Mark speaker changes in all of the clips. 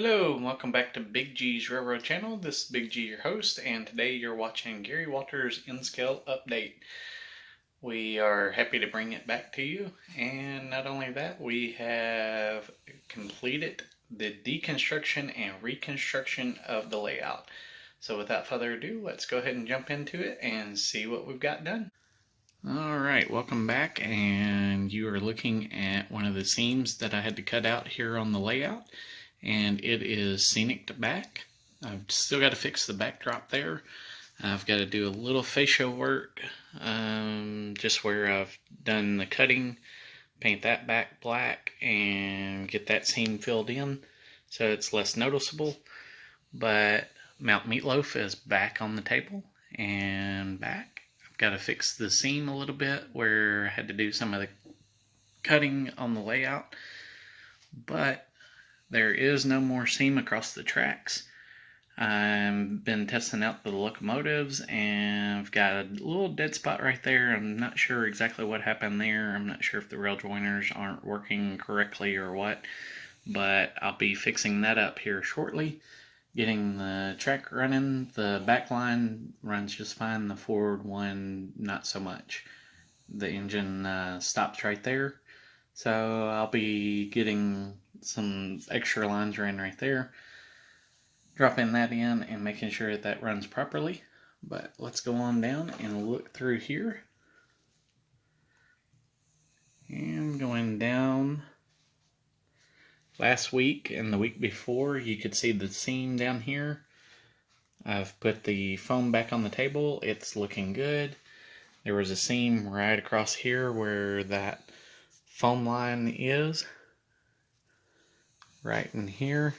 Speaker 1: Hello, and welcome back to Big G's Railroad Channel. This is Big G, your host, and today you're watching Gary Walters' N-Scale Update. We are happy to bring it back to you, and not only that, we have completed the deconstruction and reconstruction of the layout. So without further ado, let's go ahead and jump into it and see what we've got done. Alright, welcome back, and you are looking at one of the seams that I had to cut out here on the layout. And it is scenic back. I've still got to fix the backdrop there. I've got to do a little fascia work, just where I've done the cutting, paint that back black, and get that seam filled in so it's less noticeable. But Mount Meatloaf is back on the table and back. I've got to fix the seam a little bit where I had to do some of the cutting on the layout, but there is no more seam across the tracks. I've been testing out the locomotives and I've got a little dead spot right there. I'm not sure exactly what happened there. I'm not sure if the rail joiners aren't working correctly or what, but I'll be fixing that up here shortly. Getting the track running. The back line runs just fine. The forward one, not so much. The engine stops right there. So I'll be getting some extra lines ran right there, dropping that in and making sure that runs properly. But let's go on down and look through here. And going down last week and the week before, you could see the seam down here. I've put the foam back on the table. It's looking good. There was a seam right across here where that foam line is. Right in here.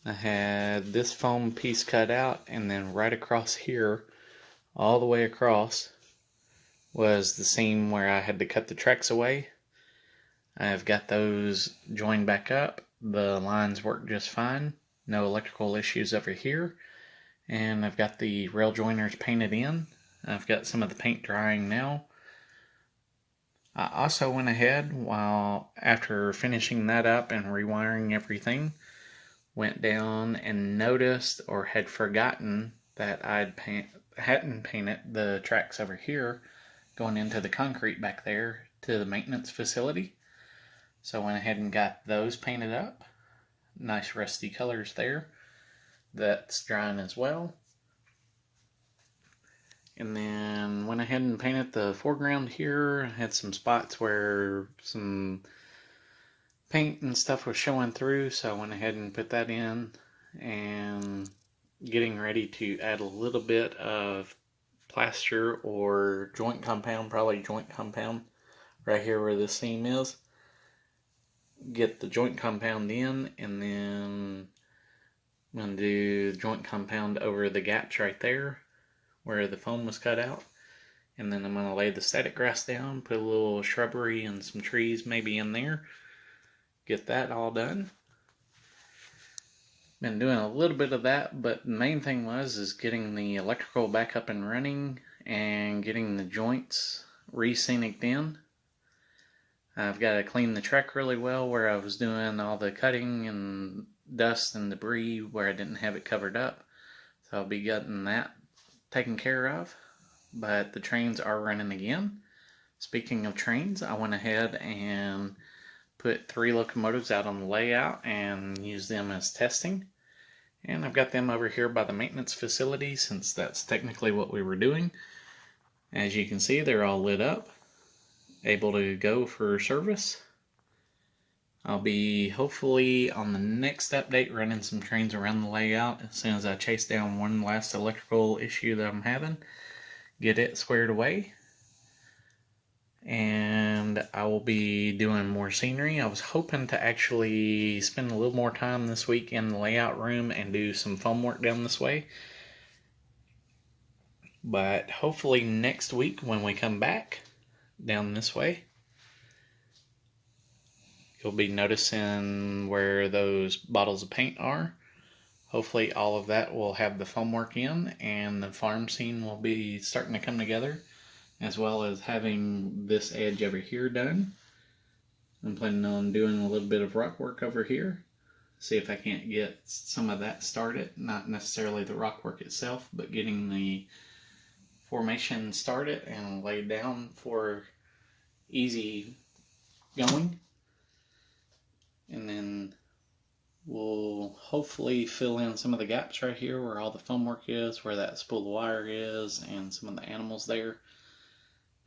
Speaker 1: I had this foam piece cut out, and then right across here, all the way across, was the seam where I had to cut the tracks away. I've got those joined back up. The lines work just fine. No electrical issues over here. And I've got the rail joiners painted in. I've got some of the paint drying now. I also went ahead, after finishing that up and rewiring everything, went down and noticed or had forgotten that hadn't painted the tracks over here going into the concrete back there to the maintenance facility. So I went ahead and got those painted up. Nice rusty colors there. That's drying as well. And then went ahead and painted the foreground here. Had some spots where some paint and stuff was showing through, so I went ahead and put that in, and getting ready to add a little bit of plaster or joint compound, probably joint compound, right here where the seam is. Get the joint compound in, and then I'm going to do joint compound over the gaps right there where the foam was cut out. And then I'm going to lay the static grass down, put a little shrubbery and some trees maybe in there. Get that all done. Been doing a little bit of that, but the main thing is getting the electrical back up and running and getting the joints re-sceniced in. I've got to clean the track really well where I was doing all the cutting and dust and debris where I didn't have it covered up. So I'll be getting that taken care of. But the trains are running again. Speaking of trains, I went ahead and put 3 locomotives out on the layout and used them as testing. And I've got them over here by the maintenance facility, since that's technically what we were doing. As you can see, they're all lit up, able to go for service. I'll be hopefully on the next update running some trains around the layout as soon as I chase down one last electrical issue that I'm having, get it squared away. And I will be doing more scenery. I was hoping to actually spend a little more time this week in the layout room and do some foam work down this way. But hopefully next week when we come back down this way, you'll be noticing where those bottles of paint are. Hopefully all of that will have the foam work in, and the farm scene will be starting to come together, as well as having this edge over here done. I'm planning on doing a little bit of rock work over here, see if I can't get some of that started. Not necessarily the rock work itself, but getting the formation started and laid down for easy going. And then we'll hopefully fill in some of the gaps right here where all the foam work is, where that spool of wire is, and some of the animals there.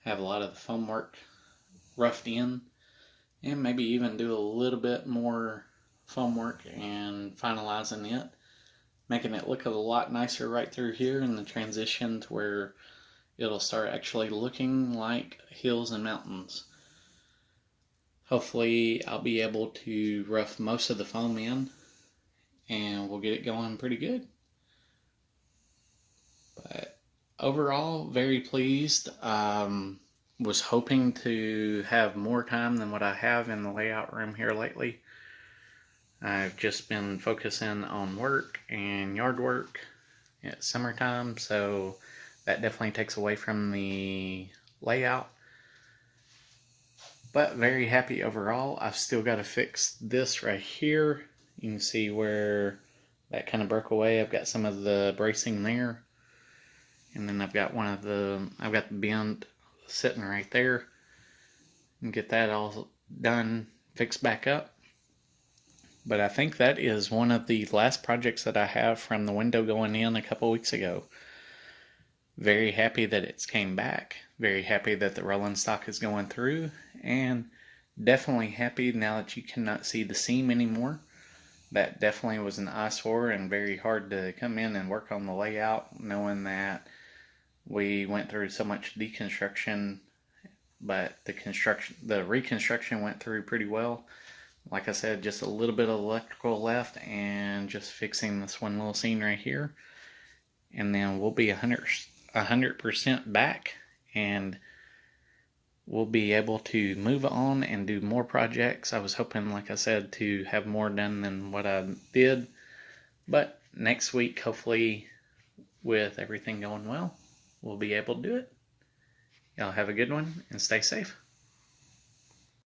Speaker 1: Have a lot of the foam work roughed in, and maybe even do a little bit more foam work and finalizing it, making it look a lot nicer right through here in the transition to where it'll start actually looking like hills and mountains. Hopefully I'll be able to rough most of the foam in and we'll get it going pretty good. But overall, very pleased. Was hoping to have more time than what I have in the layout room here lately. I've just been focusing on work and yard work. It's summertime, so that definitely takes away from the layout. But very happy overall. I've still got to fix this right here. You can see where that kind of broke away. I've got some of the bracing there. And then I've got the bend sitting right there. And get that all done, fixed back up. But I think that is one of the last projects that I have from the window going in a couple weeks ago. Very happy that it's came back. Very happy that the rolling stock is going through. And definitely happy now that you cannot see the seam anymore. That definitely was an eyesore and very hard to come in and work on the layout, knowing that we went through so much deconstruction, but the reconstruction went through pretty well. Like I said, just a little bit of electrical left and just fixing this one little scene right here. And then we'll be 100% back, and we'll be able to move on and do more projects. I was hoping, like I said, to have more done than what I did. But next week, hopefully, with everything going well, we'll be able to do it. Y'all have a good one and stay safe.